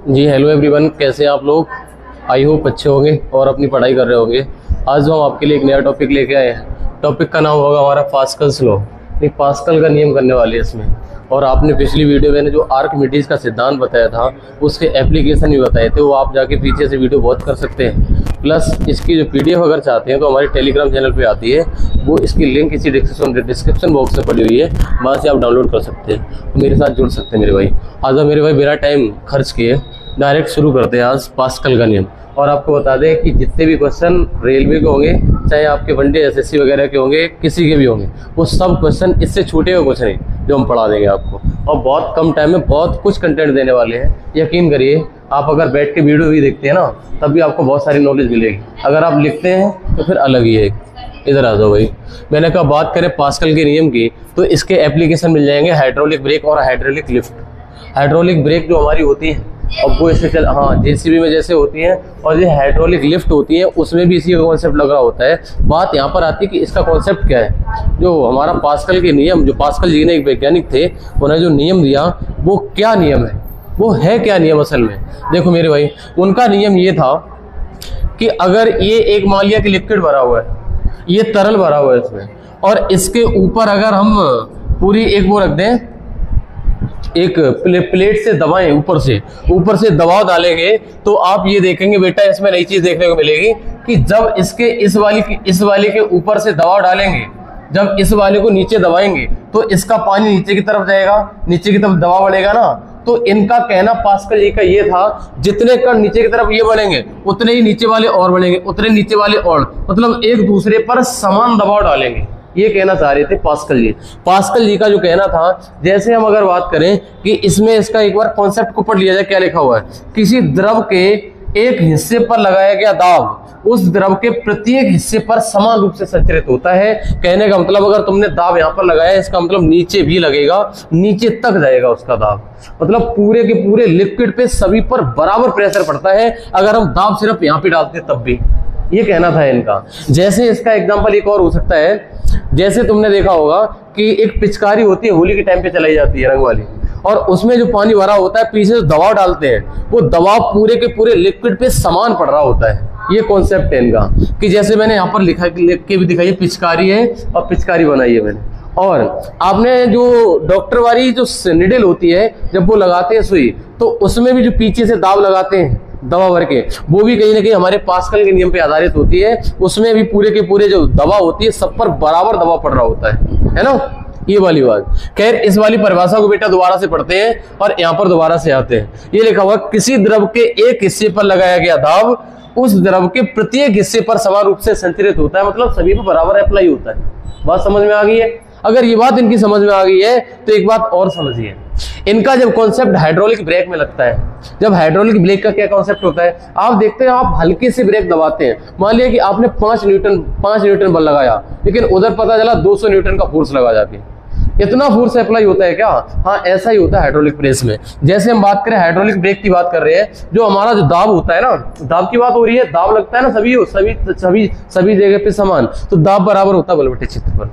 जी hello everyone, कैसे हैं आप लोग। आई होप अच्छे होंगे और अपनी पढ़ाई कर रहे होंगे। आज हम आपके लिए एक नया टॉपिक लेके आए हैं। टॉपिक का नाम होगा हमारा पास्कल्स लॉ। नहीं, पास्कल का नियम करने वाले हैं इसमें। और आपने पिछली वीडियो में जो आर्किमिडीज का सिद्धांत बताया था उसके एप्लीकेशन भी बताए थे, वो आप जाके पीछे से वीडियो बहुत कर सकते हैं। प्लस इसकी जो पीडीएफ अगर चाहते हैं तो हमारे टेलीग्राम चैनल पे आती है, वो इसकी लिंक इसी डिस्क्रिप्शन बॉक्स में पड़ी हुई है, वहाँ से आप डाउनलोड कर सकते हैं, तो मेरे साथ जुड़ सकते हैं मेरे भाई। आज मेरे भाई बिना टाइम खर्च किए डायरेक्ट शुरू करते हैं आज पास्कल का नियम। और आपको बता दें कि जितने भी क्वेश्चन रेलवे के होंगे, चाहे आपके वनडे एसएससी वगैरह के होंगे, किसी के भी होंगे, वो सब क्वेश्चन इससे छूटे हुए कुछ नहीं जो हम पढ़ा देंगे आपको। और बहुत कम टाइम में बहुत कुछ कंटेंट देने वाले हैं। यकीन करिए, आप अगर बैठ के वीडियो भी देखते हैं ना, तब भी आपको बहुत सारी नॉलेज मिलेगी। अगर आप लिखते हैं तो फिर अलग ही है। इधर आ जाओ भाई। मैंने कहा बात करें पास्कल के नियम की, तो इसके एप्लीकेशन मिल जाएंगे हाइड्रोलिक ब्रेक और हाइड्रोलिक लिफ्ट। हाइड्रोलिक ब्रेक जो हमारी होती है, अब वो इससे जेसीबी में जैसे होती हैं, और ये हाइड्रोलिक लिफ्ट होती है, उसमें भी इसी का कॉन्सेप्ट लगा होता है। बात यहाँ पर आती है कि इसका कॉन्सेप्ट क्या है। जो हमारा पास्कल के नियम, जो पास्कल जी ने एक वैज्ञानिक थे, उन्हें जो नियम दिया वो क्या नियम है, वो है क्या नियम असल में। देखो मेरे भाई, उनका नियम ये था कि अगर ये एक मान लिया कि लिक्विड भरा हुआ है, ये तरल भरा हुआ है इसमें, और इसके ऊपर अगर हम पूरी एक वो रख दें, एक प्लेट से दबाएं, ऊपर से दबाव डालेंगे, तो आप ये देखेंगे बेटा, इसमें नई चीज देखने को मिलेगी कि जब इसके इस वाले के ऊपर से दबाव डालेंगे, जब इस वाले को नीचे दबाएंगे, तो इसका पानी नीचे की तरफ जाएगा, नीचे की तरफ दबाव बढ़ेगा ना। तो इनका कहना पास्कल जी का ये था, जितने कण नीचे की तरफ ये बढ़ेंगे, उतने ही नीचे वाले और बढ़ेंगे, उतने नीचे वाले और, मतलब एक दूसरे पर समान दबाव डालेंगे। ये कहना चाह रहे थे पास्कल जी। पास्कल जी का जो कहना था, जैसे हम अगर बात करें कि इसमें इसका एक बार कॉन्सेप्ट को पढ़ लिया जाए, क्या लिखा हुआ है। किसी द्रव के एक हिस्से पर लगाया गया दाब उस द्रव के प्रत्येक हिस्से पर समान रूप से संचरित होता है। कहने का मतलब, अगर तुमने दाब यहाँ पर लगाया, इसका मतलब नीचे भी लगेगा, नीचे तक जाएगा उसका दाब। मतलब पूरे के पूरे लिक्विड पे सभी पर बराबर प्रेशर पड़ता है, अगर हम दाब सिर्फ यहाँ पे डालते तब भी। ये कहना था इनका। जैसे इसका एग्जांपल एक और हो सकता है, जैसे तुमने देखा होगा कि एक पिचकारी होती है, होली के टाइम पे चलाई जाती है रंग वाली, और उसमें जो पानी भरा होता है, पीछे जो दबाव डालते हैं, वो दबाव पूरे के पूरे लिक्विड पे समान पड़ रहा होता है। ये कॉन्सेप्ट है इनका, कि जैसे मैंने यहाँ पर लिख के भी दिखाई है, पिचकारी है और पिचकारी बनाई है मैंने। और आपने जो डॉक्टर वाली जो निडल होती है, जब वो लगाते हैं सुई, तो उसमें भी जो पीछे से दाब लगाते हैं दवा भर के, वो भी कहीं ना कहीं हमारे पास्कल के नियम पे आधारित होती है। उसमें भी पूरे के पूरे जो दवा होती है, सब पर बराबर दबाव पड़ रहा होता है ना, ये वाली बात। खैर, इस वाली परिभाषा को बेटा दोबारा से पढ़ते हैं और यहाँ पर दोबारा से आते हैं। ये लिखा हुआ, किसी द्रव के एक हिस्से पर लगाया गया दाब उस द्रव के प्रत्येक हिस्से पर समान रूप से संचरित होता है, मतलब सभी पर बराबर अप्लाई होता है। बात समझ में आ गई है। अगर ये बात इनकी समझ में आ गई है, तो एक बात और समझिए, इनका जब कॉन्सेप्ट हाइड्रोलिक ब्रेक में लगता है, जब हाइड्रोलिक ब्रेक का क्या कॉन्सेप्ट होता है, आप देखते हैं, आप हल्के से ब्रेक दबाते हैं, मान लिया कि आपने 5 न्यूटन बल लगाया, लेकिन उधर पता चला 200 न्यूटन का फोर्स लगा जाके, इतना फोर्स अप्लाई होता है क्या? हाँ, ऐसा ही होता है हाइड्रोलिक प्रेस में। जैसे हम बात करें हाइड्रोलिक ब्रेक की बात कर रहे हैं, जो हमारा जो दाब होता है ना, दाब की बात हो रही है, दाब लगता है ना सभी जगह पे समान, तो दाब बराबर होता है बल बटे क्षेत्रफल।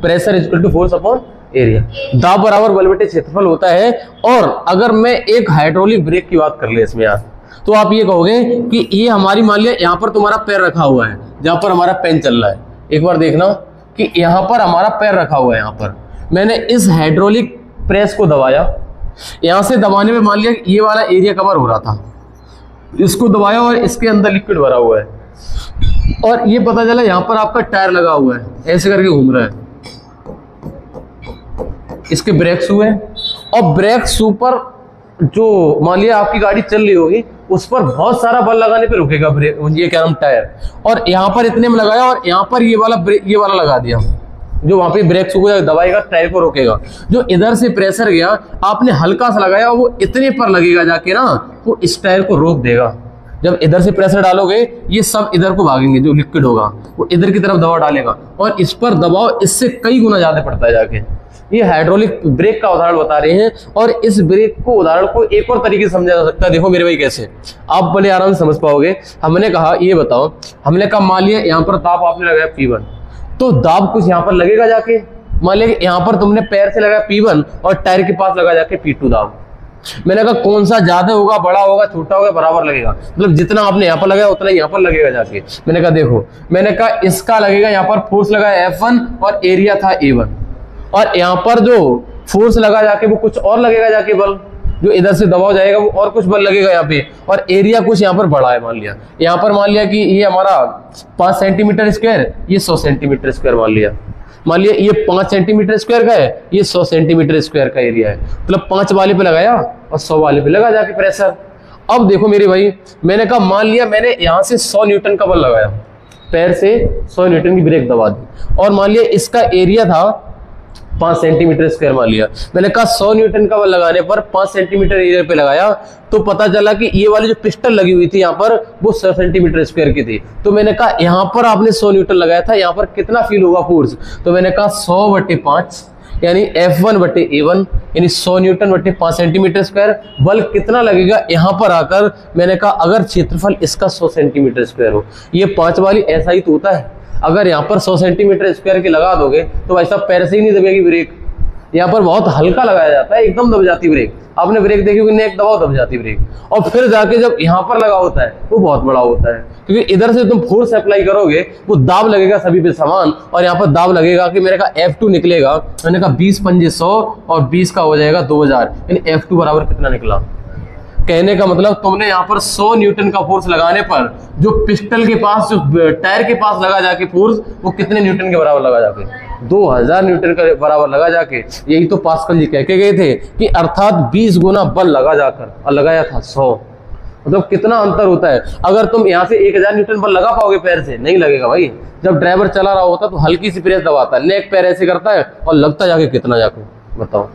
Pressure equal to force upon area, दाब बराबर बल बटे क्षेत्रफल होता है। और अगर मैं एक हाइड्रोलिक ब्रेक की बात कर ले इसमें यार, तो आप ये कहोगे कि ये हमारी, मान लिया यहाँ पर तुम्हारा पैर रखा हुआ है, जहां पर हमारा पेन चल रहा है, एक बार देखना कि यहाँ पर हमारा पैर रखा हुआ है, यहाँ पर मैंने इस हाइड्रोलिक प्रेस को दबाया, यहाँ से दबाने में मान लिया ये वाला एरिया कवर हो रहा था, इसको दबाया और इसके अंदर लिक्विड भरा हुआ है, और ये पता चला यहाँ पर आपका टायर लगा हुआ है, ऐसे करके घूम रहा है, इसके ब्रेक शू है, और ब्रेक शू पर जो मान लिया आपकी गाड़ी चल रही होगी, उस पर बहुत सारा बल लगाने पे रुकेगा ब्रेक, ये क्या नाम, टायर। और यहाँ पर इतने में लगाया, और यहाँ पर ये वाला लगा दिया, जो वहां पे ब्रेक शू को दबाएगा, टायर को रोकेगा। जो इधर से प्रेशर गया, आपने हल्का सा लगाया, वो इतने पर लगेगा जाके ना, वो इस टायर को रोक देगा। जब इधर से प्रेशर डालोगे, ये सब इधर को भागेंगे, जो लिक्विड होगा वो इधर की तरफ दबाव डालेगा, और इस पर दबाव इससे कई गुना ज्यादा पड़ता है जाके। ये हाइड्रोलिक ब्रेक का उदाहरण बता रहे हैं, और इस ब्रेक को उदाहरण को एक और तरीके से समझा जा सकता है। देखो मेरे भाई, कैसे आप बड़े आराम से समझ पाओगे। हमने कहा, ये बताओ, हमने कहा मान लिया यहाँ पर दाब आपने लगाया P1, तो दाब कुछ यहाँ पर लगेगा जाके, मान लिया कि यहाँ पर तुमने पैर से लगाया P1 और टायर के पास लगा जाके P2 दाब। मैंने कहा कौन सा ज्यादा होगा, बड़ा होगा, छोटा होगा, बराबर लगेगा, मतलब जितना आपने यहाँ पर लगाया उतना यहाँ पर लगेगा जाके। मैंने कहा देखो, मैंने कहा इसका लगेगा, यहाँ पर फोर्स लगा F1 और एरिया था A1, और यहाँ पर जो फोर्स लगा जाके वो कुछ और लगेगा जाके बल, जो इधर से दबाव जाएगा वो और कुछ बल लगेगा यहाँ पे, और एरिया कुछ यहाँ पर बड़ा है। मान लिया यहाँ पर, मान लिया कि ये हमारा 5 सेंटीमीटर स्क्वायर, ये 100 सेंटीमीटर स्क्वायर मान लिया ये 5 सेंटीमीटर स्क्वायर का है, ये 100 सेंटीमीटर स्क्वायर का एरिया है, मतलब 5 वाले पे लगाया और 100 वाले पे लगा जाके प्रेशर। अब देखो मेरे भाई, मैंने कहा मान लिया मैंने यहाँ से 100 न्यूटन का बल लगाया, पैर से 100 न्यूटन की ब्रेक दबा दी, और मान लिया इसका एरिया था 5 सेंटीमीटर स्क्वायर मान लिया। मैंने कहा 100 न्यूटन का बल लगाने पर 5 सेंटीमीटर एरिया पे लगाया, तो पता चला कि ये वाली जो पिस्टल लगी हुई थी यहाँ पर वो 100 सेंटीमीटर स्क्वायर की थी। तो मैंने कहा यहाँ पर आपने 100 न्यूटन लगाया था, यहाँ पर कितना फील होगा फोर्स, तो मैंने कहा 100/5 यानी F1/A1 यानी 100 न्यूटन/5 सेंटीमीटर स्क्वायर। बल कितना लगेगा यहाँ पर आकर, मैंने कहा अगर क्षेत्रफल इसका 100 सेंटीमीटर स्क्वायर हो, ये 5 वाली ऐसा ही तो होता है, अगर यहाँ पर 100 सेंटीमीटर स्क्वायर की लगा दोगे तो भाई साहब पैर से ही नहीं दबेगी ब्रेक, यहाँ पर बहुत हल्का लगाया जाता है, एकदम दब जाती ब्रेक। आपने ब्रेक देखी होगी, नेक दबाव दब जाती ब्रेक, और फिर जाके जब यहाँ पर लगा होता है वो बहुत बड़ा होता है, क्योंकि इधर से तुम फोर्स अप्लाई करोगे वो दाब लगेगा सभी पे समान, और यहाँ पर दाब लगेगा कि मेरे का F2 निकलेगा, मैंने कहा 20 पंजे 100 और 20 का हो जाएगा 2000, यानी F2 बराबर कितना निकला। कहने का मतलब तुमने यहाँ पर 100 न्यूटन का फोर्स लगाने पर जो पिस्टल के पास, जो टायर के पास लगा जाके फोर्स, वो कितने न्यूटन के बराबर लगा जाके 2000 न्यूटन के बराबर लगा जाके। यही तो पास्कल जी कह के गए थे कि अर्थात 20 गुना बल लगा जाकर, और लगाया था 100, मतलब कितना अंतर होता है। अगर तुम यहाँ से 1000 न्यूटन बल लगा पाओगे पैर से, नहीं लगेगा भाई। जब ड्राइवर चला रहा होता तो हल्की सी प्रेस दबाता है, नेक पैर ऐसे करता है और लगता जाके कितना जाके, बताओ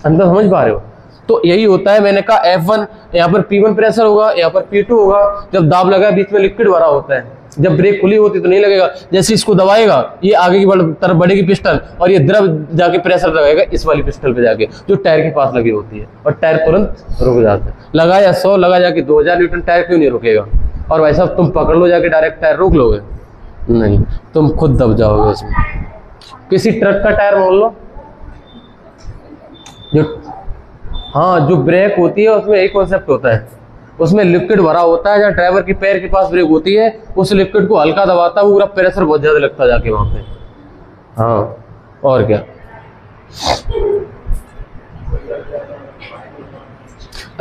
अंदर समझ पा रहे हो। तो यही होता है। मैंने कहा F1 यहाँ पर P1 प्रेशर होगा, यहाँ पर P2 होगा, जब दाब लगा बीच में लिक्विड भरा होता है, जब ब्रेक खुली होती तो नहीं लगेगा, जैसे इसको दबाएगा ये आगे की तरफ बढ़ेगी पिस्टल, और ये द्रव जाके प्रेशर लगाएगा इस वाली पिस्टल पे जाके जो टायर के पास लगी होती है, और टायर तुरंत रुक जाता है। लगाया 100, लगा जाके 2000 न्यूटन, टायर क्यों नहीं रुकेगा। और भाई साहब तुम पकड़ लो जाके डायरेक्ट टायर रोक लोगे, नहीं, तुम खुद दब जाओगे उसमें। किसी ट्रक का टायर मोड़ लो, जो ब्रेक होती है उसमें एक कॉन्सेप्ट होता है, उसमें लिक्विड भरा होता है, जहाँ ड्राइवर की पैर के पास ब्रेक होती है उस लिक्विड को हल्का दबाता है, वो पूरा प्रेशर बहुत ज्यादा लगता है जाके वहां पे। हाँ, और क्या।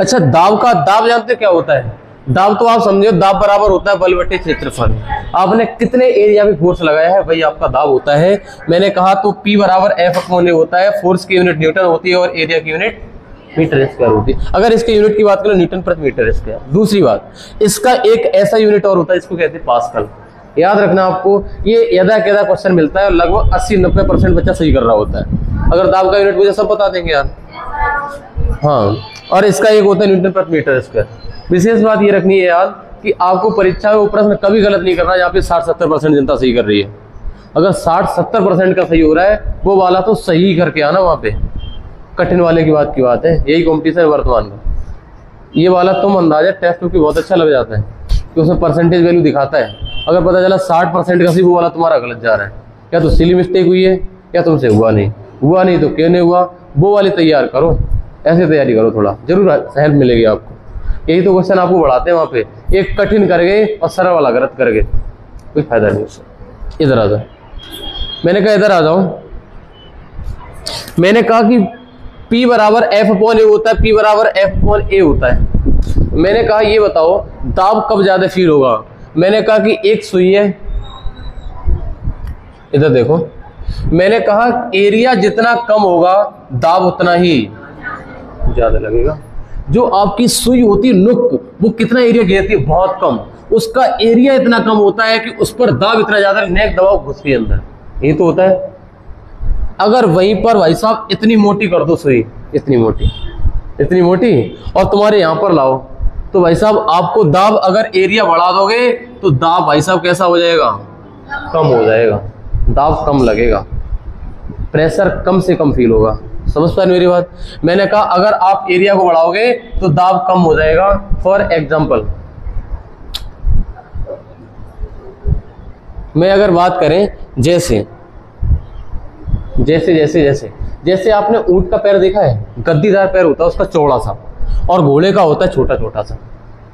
अच्छा, दाब जानते क्या होता है। दाब तो आप समझो, दाब बराबर होता है बल बटे क्षेत्रफल। आपने कितने एरिया में फोर्स लगाया है वही आपका दाब होता है। मैंने कहा तो P बराबर F/A होता है, फोर्स की यूनिट न्यूटन होती है और एरिया की यूनिट मीटर स्क्वायर होती है। अगर इसके यूनिट की बात करें न्यूटन प्रति मीटर स्क्वायर। दूसरी बात, इसका एक ऐसा यूनिट और होता है, इसको कहते हैं पास्कल। याद रखना आपको, ये यदा कदा क्वेश्चन मिलता है और लगभग 80-90% बच्चा सही कर रहा होता है। अगर दाब का यूनिट मुझे सब बता देंगे यार। हाँ, और इसका एक होता है न्यूटन प्रति मीटर स्क्वायर। विशेष बात ये रखनी है याद कि आपको परीक्षा में प्रश्न कभी गलत नहीं करना जहाँ पे 60-70% जनता सही कर रही है। अगर 60-70% का सही हो रहा है वो वाला तो सही करके आना वहाँ पे। कठिन वाले की बात है, यही कॉम्पिटिशन है वर्तमान में। ये वाला तुम अंदाजा टेस्ट की बहुत अच्छा लग जाता है कि उसमें परसेंटेज वैल्यू दिखाता है। अगर पता चला 60% का सही, वो वाला तुम्हारा गलत जा रहा है, या तो सिली मिस्टेक हुई है या तुमसे हुआ नहीं तो क्यों नहीं हुआ, वो वाली तैयार करो। ऐसे तैयारी करो, थोड़ा जरूर हेल्प मिलेगी आपको। यही तो क्वेश्चन आपको बढ़ाते हैं वहाँ पे, एक कठिन कर गए और सरल वाला गलत कर गए, कोई फायदा नहीं उससे। इधर आ जाओ, मैंने कहा इधर आ जाओ। मैंने कहा कि P बराबर F/A होता है, P बराबर F/A होता है। मैंने कहा ये बताओ दाब कब ज्यादा फील होगा। मैंने कहा कि एक सुई है, इधर देखो, मैंने कहा एरिया जितना कम होगा दाब उतना ही ज्यादा लगेगा। जो आपकी सुई होती है नुक, वो कितना एरिया घेरती है, बहुत कम, उसका एरिया इतना कम होता है कि उस पर दाब इतना ज्यादा, नेक दबाव घुसती है अंदर, यही तो होता है। अगर वहीं पर भाई साहब इतनी मोटी कर दो सुई, इतनी मोटी और तुम्हारे यहां पर लाओ, तो भाई साहब आपको दाब, अगर एरिया बढ़ा दोगे तो दाब भाई साहब कैसा हो जाएगा, कम हो जाएगा, दाब कम लगेगा, प्रेशर कम से कम फील होगा। समझ पा रहे मेरी बात। मैंने कहा अगर आप एरिया को बढ़ाओगे तो दाब कम हो जाएगा। फॉर एग्जाम्पल, मैं अगर बात करें, जैसे जैसे जैसे जैसे जैसे आपने ऊंट का पैर देखा है, गद्दीदार पैर होता है उसका चौड़ा सा, और घोड़े का होता है छोटा छोटा सा।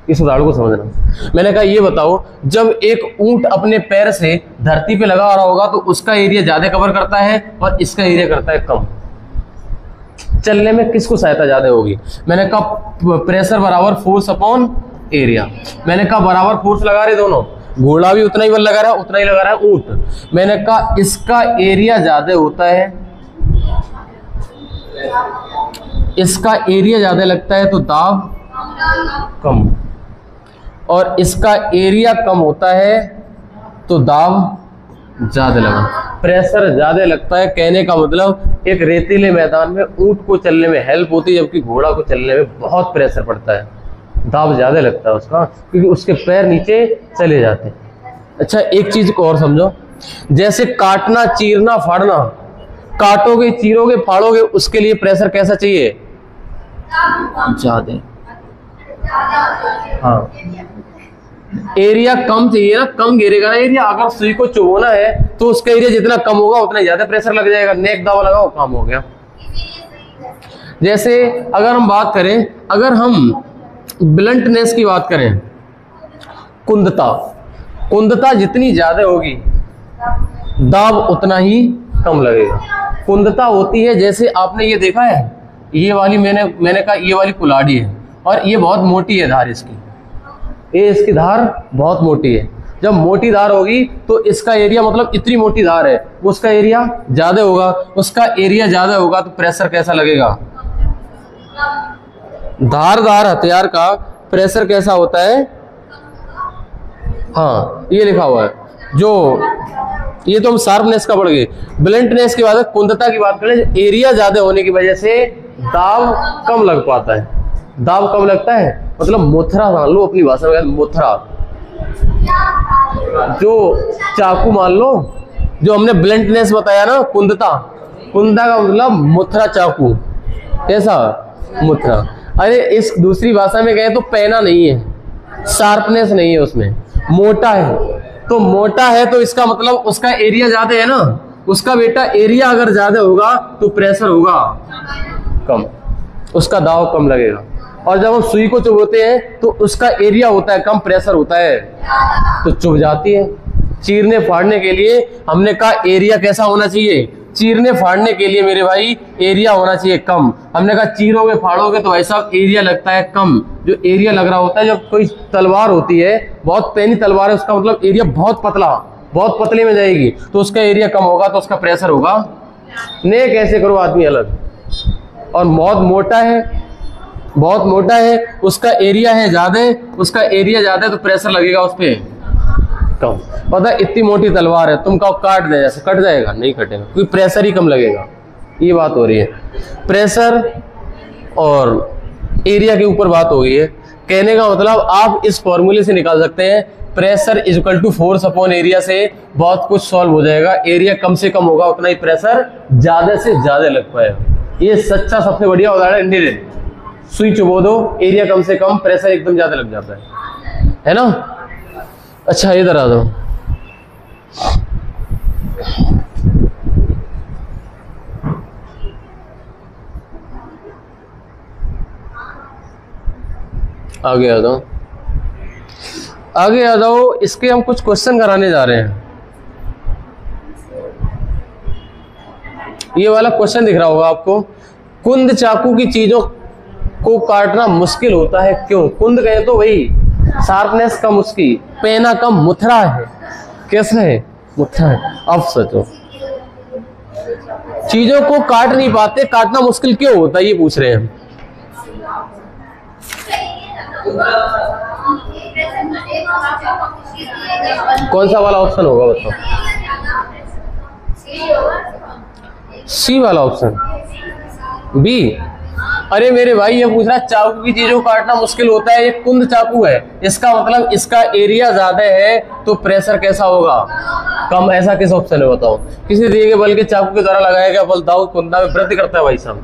इस उदाहरण को समझना। मैंने कहा ये बताओ, जब एक ऊंट अपने पैर से धरती पे लगा रहा होगा तो उसका एरिया ज्यादा कवर करता है और इसका एरिया करता है कम। चलने में किसको सहायता ज्यादा होगी? मैंने कहा प्रेशर बराबर फोर्स अपॉन एरिया। मैंने कहा बराबर फोर्स लगा रहे दोनों, घोड़ा भी उतना ही बल लगा रहा है, उतना ही लगा रहा है ऊंट। मैंने कहा इसका एरिया ज्यादा होता है, इसका एरिया ज्यादा लगता है तो दाब कम, और इसका एरिया कम होता है तो दाब ज्यादा लगा। प्रेशर ज्यादा लगता है, कहने का मतलब एक रेतीले मैदान में ऊंट को चलने में हेल्प होती है, जबकि घोड़ा को चलने में बहुत प्रेशर पड़ता है, दाब ज्यादा लगता है उसका, क्योंकि उसके पैर नीचे चले जाते हैं। अच्छा, एक चीज को और समझो, जैसे काटना, चीरना, फाड़ना, काटोगे, चीरोगे, फाड़ोगे, उसके लिए प्रेशर कैसा चाहिए? ज्यादा। हाँ, एरिया कम चाहिए ना, कम घेरेगा ना एरिया। अगर सुई को चुभोना है तो उसका एरिया जितना कम होगा उतना ज्यादा प्रेशर लग जाएगा। नेक दावा लगाओ, काम हो गया। जैसे अगर हम बात करें, अगर हम ब्लंटनेस की बात करें, कुंदता, कुंदता जितनी ज्यादा होगी दाब उतना ही कम लगेगा। कुंदता होती है, जैसे आपने ये देखा है, ये वाली मैंने कहा ये वाली कुल्हाड़ी है और ये बहुत मोटी है धार इसकी, ये इसकी धार बहुत मोटी है। जब मोटी धार होगी तो इसका एरिया, मतलब इतनी मोटी धार है, उसका एरिया ज्यादा होगा। उसका एरिया ज्यादा होगा तो प्रेशर कैसा लगेगा? धारदार हथियार का प्रेशर कैसा होता है? हाँ, ये लिखा हुआ है। जो ये तो हम शार्पनेस का पढ़ गए। ब्लंटनेस की बात है, कुंदता की बात करें, एरिया ज्यादा होने की वजह से दाब कम लग पाता है। दाब कम लगता है मतलब मोथरा मान लो, अपनी भाषा में मोथरा। जो चाकू मान लो, जो हमने ब्लंटनेस बताया ना, कुंदता, कुंदता का मतलब मोथरा चाकू। कैसा? मोथरा। अरे इस दूसरी भाषा में कहे तो पैना नहीं है, शार्पनेस नहीं है उसमें, मोटा है। तो मोटा है तो इसका मतलब उसका एरिया ज्यादा है ना, उसका बेटा एरिया अगर ज्यादा होगा तो प्रेशर होगा कम, उसका दाव कम लगेगा। और जब हम सुई को चुभोते हैं तो उसका एरिया होता है कम, प्रेशर होता है तो चुभ जाती है। चीरने फाड़ने के लिए हमने कहा एरिया कैसा होना चाहिए? चीरने फाड़ने के लिए मेरे भाई एरिया होना चाहिए कम। हमने कहा चीरोगे फाड़ोगे तो भाई साहब एरिया लगता है कम। जो एरिया लग रहा होता है, जब कोई तलवार होती है, बहुत पैनी तलवार है, उसका मतलब एरिया बहुत पतला, बहुत पतले में जाएगी तो उसका एरिया कम होगा तो उसका प्रेशर होगा। ने कैसे करो आदमी अलग। और बहुत मोटा है, बहुत मोटा है, उसका एरिया है ज्यादा, उसका एरिया ज्यादा है तो प्रेशर लगेगा उस पर कम। पता है इतनी मोटी तलवार है, तुम कहो काट दे, जैसे कट जाएगा? नहीं कटेगा, क्योंकि प्रेशर ही कम लगेगा। ये बात हो रही है। प्रेशर और एरिया के ऊपर बात हो गई है। कहने का मतलब आप इस फॉर्मूले से निकाल सकते हैं, pressure is equal to force upon area, से बहुत कुछ सॉल्व हो जाएगा। एरिया कम से कम होगा उतना ही प्रेशर ज्यादा से ज्यादा लग पाएगा। ये सच्चा सबसे बढ़िया उदाहरण इंडियन। सुई चुबो दो, एरिया कम से कम, प्रेशर एकदम ज्यादा लग जाता है ना। अच्छा, इधर आ जाओ। आगे आ जाओ, आगे आ जाओ। इसके हम कुछ क्वेश्चन कराने जा रहे हैं। ये वाला क्वेश्चन दिख रहा होगा आपको। कुंद चाकू की चीजों को काटना मुश्किल होता है, क्यों? कुंद कहे तो वही शार्पनेस कम, उसकी पेना कम, मुथरा है। कैसे है? मुथरा है। अब सोचो, चीजों को काट नहीं पाते, काटना मुश्किल क्यों होता है, ये पूछ रहे हैं। कौन सा वाला ऑप्शन होगा बताओ? सी वाला ऑप्शन, बी। अरे मेरे भाई, ये पूछ रहा चाकू की चीजों को काटना मुश्किल होता है, ये कुंद चाकू है, इसका मतलब इसका एरिया ज्यादा है तो प्रेशर कैसा होगा? कम। ऐसा किस ऑप्शन है बताओ? किसी दिए गए बल के चाकू के द्वारा लगाया गया बल दाव कुंदा में वृद्धि करता है भाई साहब।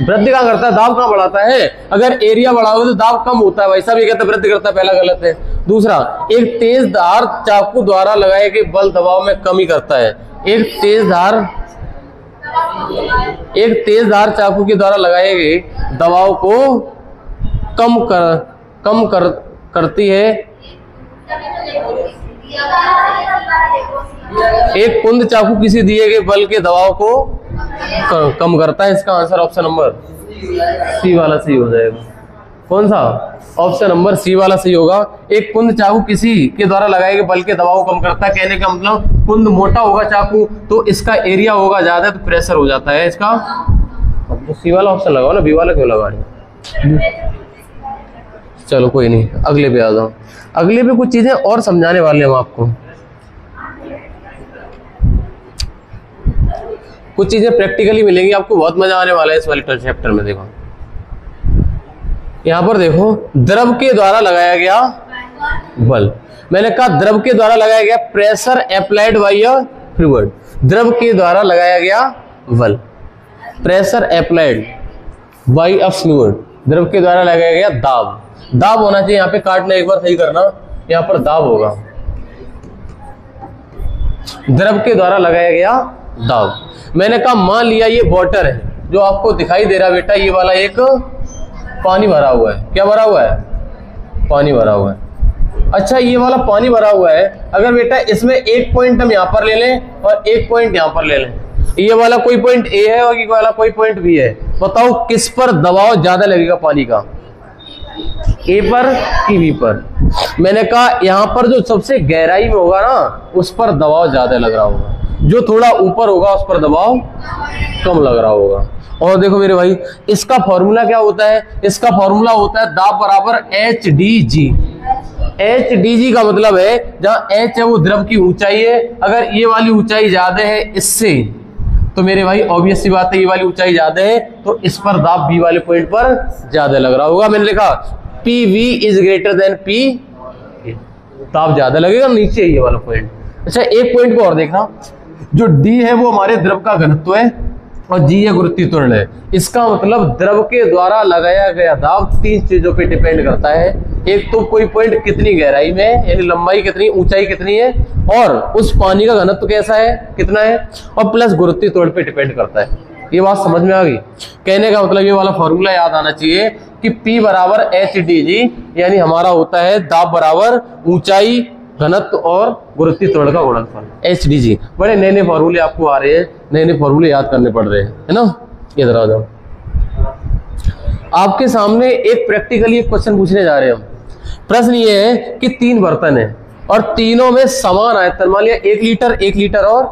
वृद्धि कहाँ करता है? दाव कहाँ बढ़ाता है? अगर एरिया बढ़ाओगे तो दाव कम होता है भाई साहब, ये कहते हैं वृद्धि करता है, पहला गलत है। दूसरा, एक तेज धार चाकू द्वारा लगाए गए बल दबाव में कमी करता है। एक तेज धार एक तेजधार चाकू के द्वारा लगाए गए दबाव को करती है। एक कुंद चाकू किसी दिए गए बल के दबाव को कम करता है। इसका आंसर ऑप्शन नंबर सी वाला सही हो जाएगा। कौन सा? ऑप्शन नंबर सी वाला सही होगा। एक कुंद चाकू किसी के द्वारा लगाए गए बल के दबाव को कम करता है। कहने का मतलब कुंद मोटा होगा चाकू तो इसका एरिया होगा ज्यादा तो प्रेशर हो जाता है इसका। तो सी वाला ऑप्शन लगाओ ना, बी वाला क्यों लगा रहे? चलो कोई नहीं, अगले पे आ जाओ। अगले पे कुछ चीजें और समझाने वाले हैं हम आपको। कुछ चीजें प्रैक्टिकली मिलेंगी आपको, बहुत मजा आने वाला है इस वाले चैप्टर में। देखो यहां पर देखो, द्रव के द्वारा लगाया गया बल। मैंने कहा द्रव के द्वारा लगाया गया pressure applied by a fluid. द्रव के द्वारा लगाया गया बल, pressure applied by a fluid. द्रव के द्वारा लगाया गया दाब। दाब होना चाहिए यहाँ पे, काटना एक बार सही करना, यहाँ पर दाब होगा। द्रव के द्वारा लगाया गया दाब। मैंने कहा मान लिया ये वाटर है, जो आपको दिखाई दे रहा बेटा, ये वाला एक पानी भरा हुआ है। क्या भरा हुआ है? पानी भरा हुआ है। अच्छा ये वाला पानी भरा हुआ है, अगर बेटा इसमें एक पॉइंट हम यहाँ पर ले लें और एक पॉइंट यहाँ पर ले लें, ये वाला कोई पॉइंट ए है और ये वाला कोई पॉइंट बी है, बताओ किस पर दबाव ज्यादा लगेगा पानी का? ए पर कि बी पर? मैंने कहा यहाँ पर जो सबसे गहराई में होगा ना उस पर दबाव ज्यादा लग रहा होगा, जो थोड़ा ऊपर होगा उस पर दबाव कम लग रहा होगा। और देखो मेरे भाई, इसका फॉर्मूला क्या होता है? इसका फॉर्मूला होता है दाब बराबर H D G. H D G का मतलब है जहां एच है वो द्रव की ऊंचाई है, अगर ये वाली ऊंचाई ज्यादा है इससे तो मेरे भाई ऑब्वियस सी बात है ये वाली ऊंचाई ज्यादा है तो इस पर दाब बी वाले पॉइंट पर ज्यादा लग रहा होगा। मैंने लिखा P V is greater than P, दाब ज्यादा लगेगा नीचे ये वाला पॉइंट। अच्छा एक पॉइंट को और देखना, जो डी है वो हमारे द्रव का घनत्व है और जी है गुरुत्वीय त्वरण है। इसका मतलब द्रव के द्वारा लगाया गया दाब तीन चीजों पे डिपेंड करता है। एक तो कोई पॉइंट कितनी गहराई में है, यानी लंबाई कितनी, ऊंचाई कितनी है, और उस पानी का घनत्व कैसा है, कितना है, और प्लस गुरुत्वीय त्वरण पे डिपेंड करता है। ये बात समझ में आ गई? कहने का मतलब ये वाला फॉर्मूला याद आना चाहिए कि P बराबर एच डी जी, यानी हमारा होता है दाब बराबर ऊंचाई, घनत्व और गुरुत्वीय त्वरण का गुणनफल, एच डी जी। बड़े नए नए फॉर्मूले आपको आ रहे हैं, नए नए फॉर्मूले याद करने पड़ रहे हैं, है ना। इधर आ जाओ, आपके सामने एक प्रैक्टिकली एक क्वेश्चन पूछने जा रहे हैं हम। प्रश्न ये है कि तीन बर्तन है और तीनों में समान आयतन, मान लिया 1 लीटर 1 लीटर और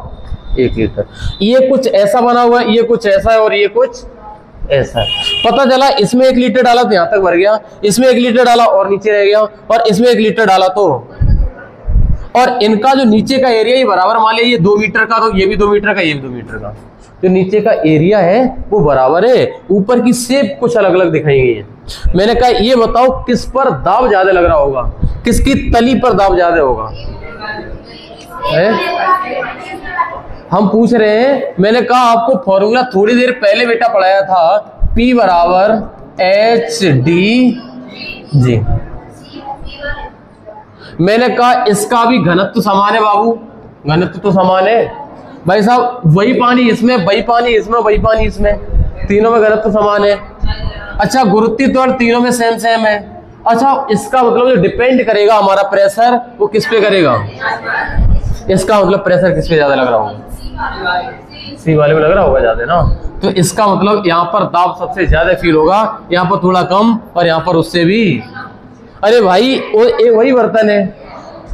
1 लीटर। ये कुछ ऐसा बना हुआ है, ये कुछ ऐसा है और ये कुछ ऐसा है। पता चला इसमें 1 लीटर डाला तो यहां तक भर गया, इसमें 1 लीटर डाला और नीचे रह गया, और इसमें 1 लीटर डाला तो, और इनका जो नीचे का एरिया ही बराबर, मान लिया ये 2 मीटर का तो ये भी 2 मीटर का, ये भी 2 मीटर का, जो नीचे का एरिया है वो बराबर है, ऊपर की शेप कुछ अलग अलग दिखाई गई है। मैंने कहा ये बताओ किस पर दाब ज्यादा लग रहा होगा, किसकी तली पर दाब ज्यादा होगा है? हम पूछ रहे हैं। मैंने कहा आपको फॉर्मूला थोड़ी देर पहले बेटा पढ़ाया था, P बराबर एच डी जी। मैंने कहा इसका भी घनत्व समान है बाबू, घनत्व तो समान है भाई साहब, वही पानी इसमें, वही पानी इसमें, वही पानी इसमें, तीनों में घनत्व समान है। अच्छा गुरुत्वीय त्वरण तीनों में सेम सेम है। अच्छा इसका मतलब जो डिपेंड करेगा हमारा प्रेशर वो किस पे करेगा, इसका मतलब प्रेशर किस पे ज्यादा लग रहा होगा, सी वाले में लग रहा होगा ज्यादा ना, तो इसका मतलब यहाँ पर दाब सबसे ज्यादा फील होगा, यहाँ पर थोड़ा कम और यहाँ पर उससे भी। अरे भाई वही बर्तन है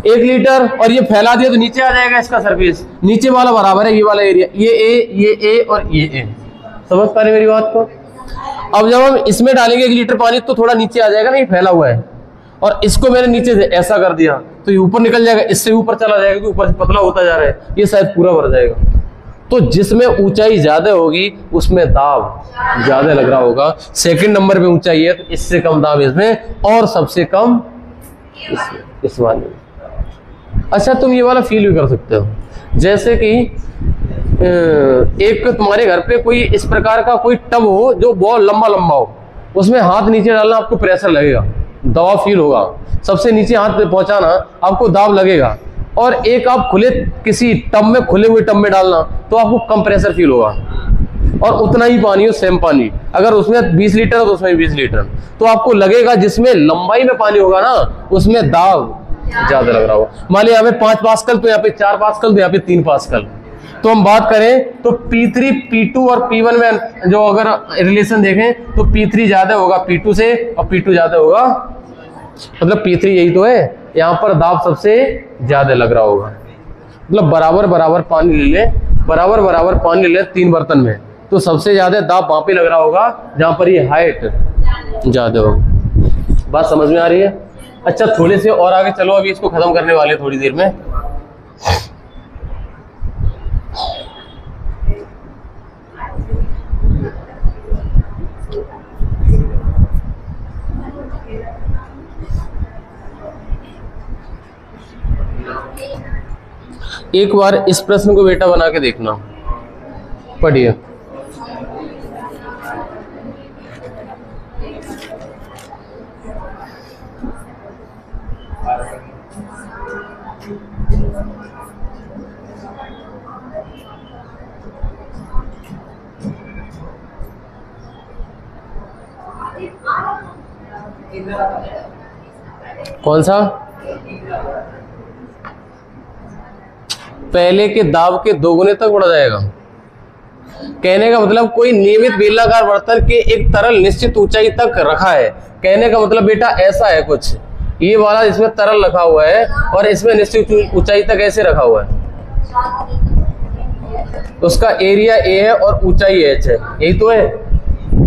1 लीटर और ये फैला दिया तो नीचे आ जाएगा इसका सरफेस, नीचे वाला बराबर है ये वाला एरिया, ये ए और ये ए। समझ पा रहे मेरी बात को? अब जब हम इसमें डालेंगे 1 लीटर पानी तो थोड़ा नीचे आ जाएगा ना, ये फैला हुआ है, और इसको मैंने नीचे से ऐसा कर दिया तो ये ऊपर निकल जाएगा, इससे ऊपर चला जाएगा क्योंकि ऊपर से पतला होता जा रहा है, ये शायद पूरा भर जाएगा। तो जिसमें ऊंचाई ज्यादा होगी उसमें दाब ज्यादा लग रहा होगा। सेकंड नंबर पे ऊंचाई है तो इससे कम दाब इसमें, और सबसे कम इस वाले में। अच्छा तुम ये वाला फील भी कर सकते हो, जैसे कि एक तुम्हारे घर पे कोई इस प्रकार का कोई टब हो जो बहुत लंबा लंबा हो, उसमें हाथ नीचे डालना आपको प्रेशर लगेगा, दबाव फील होगा, सबसे नीचे हाथ पहुंचाना आपको दाब लगेगा, और एक आप खुले किसी टब में, खुले हुए टब में डालना तो आपको कम प्रेशर फील होगा। और उतना ही पानी हो, सेम पानी, अगर उसमें 20 लीटर है तो उसमें 20 लीटर, तो आपको लगेगा जिसमें लंबाई में पानी होगा ना उसमें दाब ज्यादा लग रहा होगा। मान लीजिए यहाँ पे 5 पास्कल, तो यहाँ पे 4 पास्कल, तो यहाँ पे 3 पास्कल। तो हम बात करें तो P3, P2 और P1 में जो अगर रिलेशन देखें तो P3 ज्यादा होगा P2 से और P2 ज्यादा होगा, मतलब P3 यही तो है, यहाँ पर दाब सबसे ज्यादा लग रहा होगा। मतलब बराबर बराबर पानी ले ले, बराबर बराबर पानी ले ले 3 बर्तन में, तो सबसे ज्यादा दाब वहां पे लग रहा होगा जहां पर ये हाइट ज्यादा होगा। बात समझ में आ रही है? अच्छा थोड़े से और आगे चलो, अभी इसको खत्म करने वाले थोड़ी देर में। एक बार इस प्रश्न को बेटा बना के देखना, पढ़िए। कौन सा? पहले के दाब के 2 गुने तक बढ़ जाएगा। कहने का मतलब कोई नियमित बेलनाकार बर्तन के एक तरल निश्चित ऊंचाई तक रखा है। कहने का मतलब बेटा ऐसा है कुछ, ये वाला इसमें तरल रखा हुआ है और इसमें निश्चित ऊंचाई तक ऐसे रखा हुआ है, उसका एरिया A है और ऊंचाई H है, यही तो है।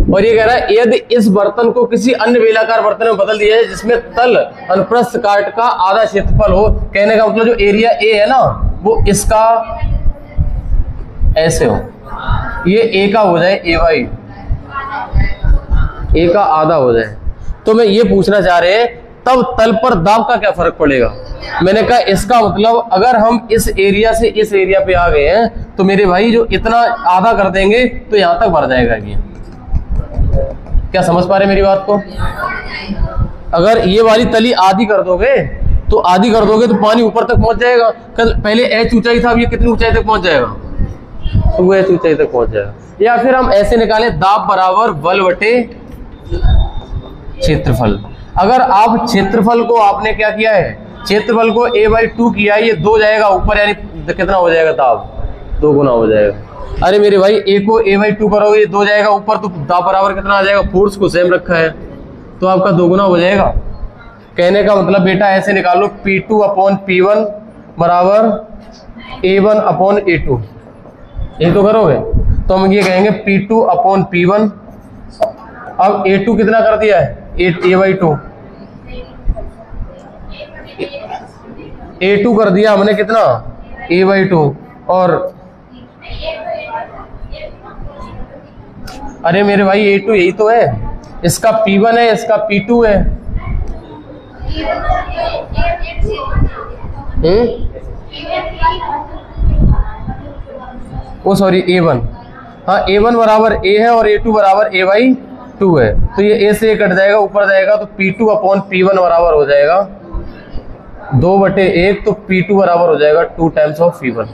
और ये कह रहा है यदि इस बर्तन को किसी अन्य बेलनाकार बर्तन में बदल दिया है जिसमें तल अनुप्रस्थ काट का आधा क्षेत्रफल हो, कहने का मतलब जो एरिया A है ना वो इसका ऐसे हो, ये A का हो जाए AY, A का आधा हो जाए, तो मैं ये पूछना चाह रहे हैं तब तल पर दाब का क्या फर्क पड़ेगा। मैंने कहा इसका मतलब अगर हम इस एरिया से इस एरिया पे आ गए हैं तो मेरे भाई जो इतना आधा कर देंगे तो यहां तक भर जाएगा। ये क्या समझ पा रहे मेरी बात को? अगर ये वाली तली आधी कर दोगे तो आधी कर दोगे तो पानी ऊपर तक पहुंच जाएगा। कल पहले H ऊंचाई था, अब ये कितनी ऊंचाई तक पहुंच जाएगा? तो वो H ऊंचाई तक पहुंच जाएगा। या फिर हम ऐसे निकालें दाब बराबर बल बटे क्षेत्रफल। अगर आप क्षेत्रफल को आपने क्या किया है, क्षेत्रफल को A/2 किया, ये 2 जाएगा ऊपर, यानी कितना हो जाएगा दाब? 2 गुना हो जाएगा। अरे मेरे भाई A को A/2 करोगे, ये 2 जाएगा ऊपर, तो दाब बराबर कितना आ जाएगा? फोर्स को सेम रखा है तो आपका 2 गुना हो जाएगा। कहने का मतलब बेटा ऐसे निकालो P2/P1 बराबर A1/A2, यही तो करोगे। तो हम ये कहेंगे P2/P1। अब A2 कितना कर दिया है? A/2, A2 कर दिया हमने कितना? A/2। और अरे मेरे भाई A2 यही तो है, इसका P1 है, इसका P2 है। ओ सॉरी A1, हाँ A1 बराबर A है और A2 बराबर A/2 है, तो ये A से A कट जाएगा, ऊपर जाएगा, तो P2/P1 बराबर हो जाएगा 2/1, तो P2 बराबर हो जाएगा 2 टाइम्स ऑफ P1,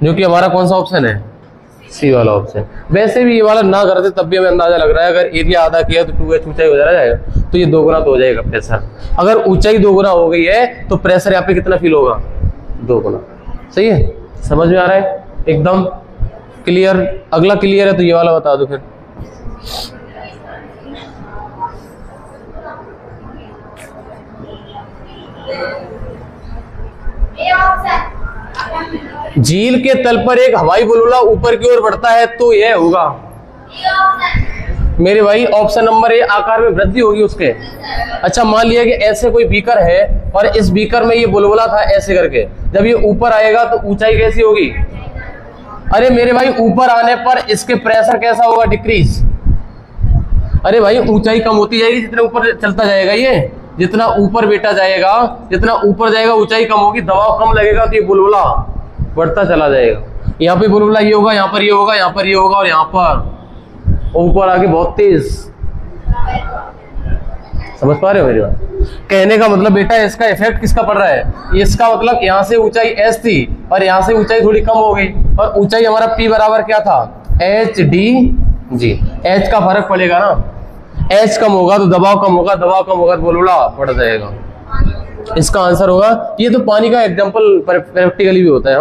जो कि हमारा कौन सा ऑप्शन है? सी वाला ऑप्शन। वैसे भी ये वाला ना करते तब भी हमें अंदाजा लग रहा है, अगर एरिया आधा किया तो 2H ऊंचाई हो जाएगा, तो ये 2 गुना तो हो जाएगा प्रेशर। अगर ऊंचाई 2 गुना हो गई है तो प्रेशर यहाँ पे कितना फील होगा? 2 गुना। सही है? समझ में आ रहा है? एकदम क्लियर। अगला क्लियर है तो ये वाला बता दो फिर। झील के तल पर एक हवाई बुलबुला ऊपर की ओर बढ़ता है तो यह होगा मेरे भाई ऑप्शन नंबर A, आकार में वृद्धि होगी उसके। अच्छा मान लिया कि ऐसे कोई बीकर है और इस बीकर में ये बुलबुला था ऐसे करके, जब ये ऊपर आएगा तो ऊंचाई कैसी होगी? अरे मेरे भाई ऊपर आने पर इसके प्रेशर कैसा होगा? डिक्रीज। अरे भाई ऊंचाई कम होती जाएगी जितने ऊपर चलता जाएगा, ये जितना ऊपर बेटा जाएगा, जितना ऊपर जाएगा ऊंचाई कम होगी, दबाव कम लगेगा, तो ये बुलबुला बढ़ता चला जाएगा। यहाँ पे बुलबुला ये होगा, यहाँ पर ये होगा, यहाँ पर ये होगा, और यहाँ पर ऊपर आके बहुत तेज। समझ पा रहे हो मेरी बात? कहने का मतलब बेटा इसका इफेक्ट किसका पड़ रहा है? इसका मतलब यहाँ से ऊंचाई S थी और यहाँ से ऊंचाई थोड़ी कम हो गई, और ऊंचाई हमारा P बराबर क्या था? H D G. एच का फर्क पड़ेगा ना, एच कम होगा तो दबाव कम होगा, दबाव कम होगा तो बुलबुला बढ़ जाएगा। इसका आंसर होगा, ये तो पानी का एग्जांपल प्रैक्टिकली भी होता है।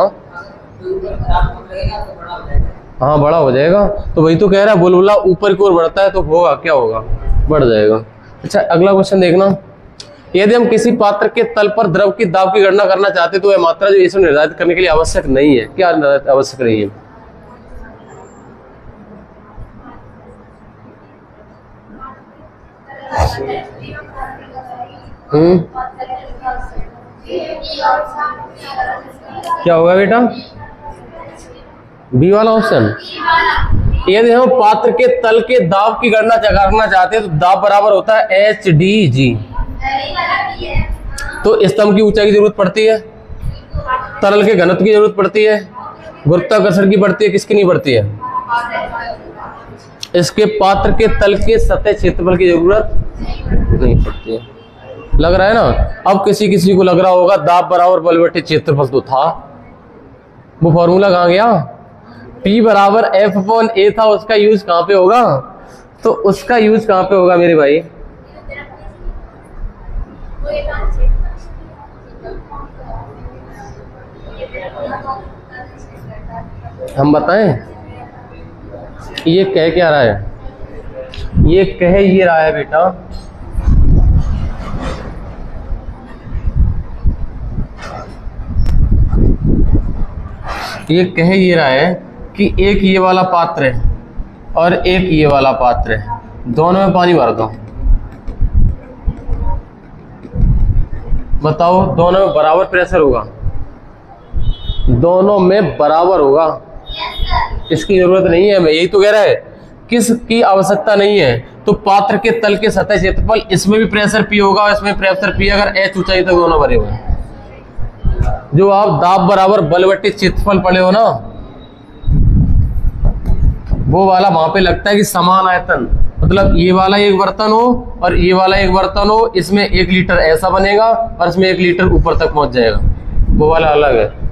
हाँ बड़ा हो जाएगा, तो वही तो कह रहा है, बुलबुला ऊपर की ओर बढ़ता है तो होगा क्या, होगा बढ़ जाएगा। अच्छा अगला क्वेश्चन देखना, यदि हम किसी पात्र के तल पर द्रव की दाब की गणना करना चाहते हैं तो वह मात्रा जो इसमें निर्धारित करने के लिए आवश्यक नहीं है, क्या आवश्यक नहीं है? क्या होगा बेटा? बी वाला ऑप्शन। यदि हम पात्र के तल के दाब की गणना करना चाहते हैं तो दाब बराबर होता है एच डी जी। तो स्तंभ की ऊंचाई की जरूरत पड़ती है, तरल के घनत्व की जरूरत पड़ती है, गुरुत्वाकर्षण की पड़ती है, किसकी नहीं पड़ती है? इसके पात्र के तल के सतह क्षेत्रफल की जरूरत नहीं पड़ती है। लग रहा है ना? अब किसी किसी को लग रहा होगा दाब बराबर बल बटे क्षेत्रफल तो था, वो फॉर्मूला कहाँ गया? P बराबर F अपॉन A था, उसका यूज कहाँ पे होगा? तो उसका यूज कहाँ पे होगा मेरे भाई? हम बताएं, ये कह क्या रहा है? ये कह ये रहा है बेटा, ये कह ये रहा है कि एक ये वाला पात्र है और एक ये वाला पात्र है, दोनों में पानी भर दो, बताओ दोनों में बराबर प्रेशर होगा? दोनों में बराबर होगा, इसकी जरूरत नहीं है। मैं यही तो कह रहा है, किसकी आवश्यकता नहीं है। तो पात्र के तल के सतह क्षेत्रफल, इसमें भी प्रेशर पी होगा, इसमें प्रेशर पी, अगर एच ऊंचाई तक दोनों भरे हुए। जो आप दाब बराबर बल बटे क्षेत्रफल पढ़े हो ना, वो वाला वहां पे लगता है कि समान आयतन, मतलब ये वाला एक बर्तन हो और ये वाला एक बर्तन हो, इसमें 1 लीटर ऐसा बनेगा और इसमें 1 लीटर ऊपर तक पहुंच जाएगा, वो वाला अलग है।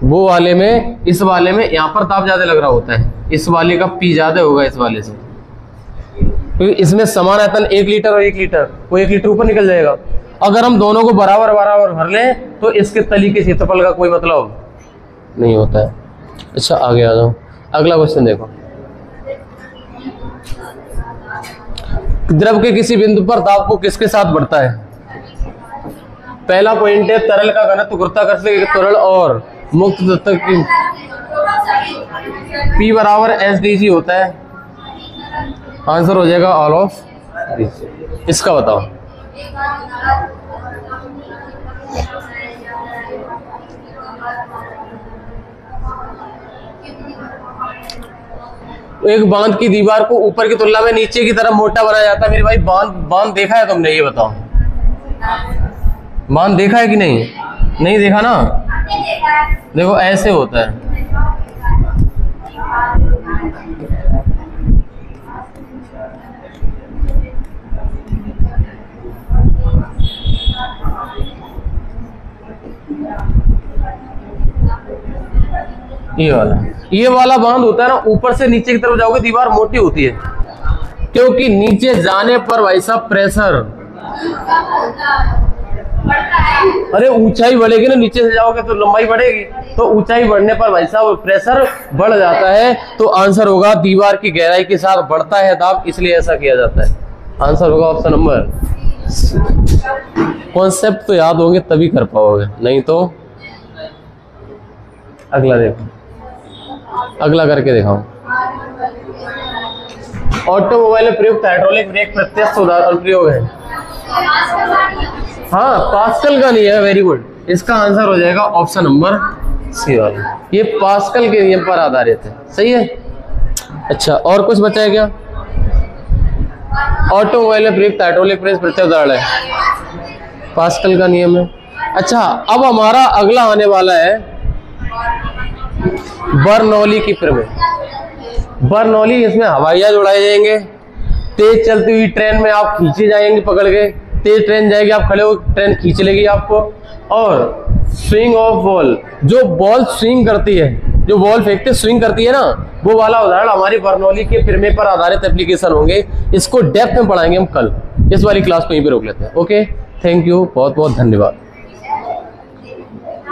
वो वाले में, इस वाले में यहाँ पर दाब ज्यादा लग रहा होता है, इस वाले का पी ज्यादा होगा इस वाले से, क्योंकि इसमें समान आयतन 1 लीटर और 1 लीटर, वो 1 लीटर ऊपर निकल जाएगा। अगर हम दोनों को बराबर बराबर भर लें तो इसके तली के क्षेत्रफल का कोई मतलब नहीं होता है। अच्छा आगे आ जाओ, अगला क्वेश्चन देखो, द्रव के किसी बिंदु पर दाब को किसके साथ बढ़ता है? पहला पॉइंट है तरल का घनत्व गुरुत्वाकर्षण के तरल और मुक्त तत्व की P बराबर एस डी जी होता है, आंसर हो जाएगा ऑल ऑफ। इसका बताओ। एक बांध की दीवार को ऊपर की तुलना में नीचे की तरफ मोटा बनाया जाता है मेरे भाई। बांध देखा है तुमने? ये बताओ, बांध देखा है कि नहीं? नहीं देखा ना? देखो ऐसे होता है, ये वाला बांध होता है ना, ऊपर से नीचे की तरफ जाओगे दीवार मोटी होती है, क्योंकि नीचे जाने पर भाई साहब प्रेशर, अरे ऊंचाई बढ़ेगी ना, नीचे से जाओगे तो लंबाई बढ़ेगी, तो ऊंचाई बढ़ने पर भाई साहब प्रेशर बढ़ जाता है। तो आंसर होगा दीवार की गहराई के साथ बढ़ता है दाब, इसलिए ऐसा किया जाता है। आंसर होगा ऑप्शन नंबर। कॉन्सेप्ट तो याद होंगे तभी कर पाओगे, नहीं तो। अगला देखो, अगला करके दिखाओ। ऑटोमोबाइल में प्रयुक्त हाइड्रोलिक ब्रेक प्रत्यक्ष उदाहरण प्रयोग है। हाँ पास्कल का नहीं है, वेरी गुड। इसका आंसर हो जाएगा ऑप्शन नंबर सी वाला, ये पास्कल के नियम पर आधारित है। सही है। अच्छा और कुछ बचा है क्या? ऑटोमोबाइल में प्रयुक्त हाइड्रोलिक प्रेस प्रत्यक्ष उदाहरण है, पास्कल का नियम है। अच्छा अब हमारा अगला आने वाला है बर्नौली की प्रमेय। बर्नौली, इसमें हवाई जहाज उड़ाए जाएंगे, तेज चलती हुई ट्रेन में आप खींचे जाएंगे पकड़ के, तेज ट्रेन जाएगी, आप खड़े हो ट्रेन खींच लेगी आपको। और स्विंग ऑफ बॉल, जो बॉल स्विंग करती है जो बॉल फेंकते स्विंग करती है ना, वो वाला उदाहरण हमारे बर्नौली के फिरमे पर आधारित एप्लीकेशन होंगे। इसको डेप्थ में पढ़ाएंगे हम कल। इस वाली क्लास को यहीं पे रोक लेते हैं। ओके, थैंक यू, बहुत बहुत धन्यवाद।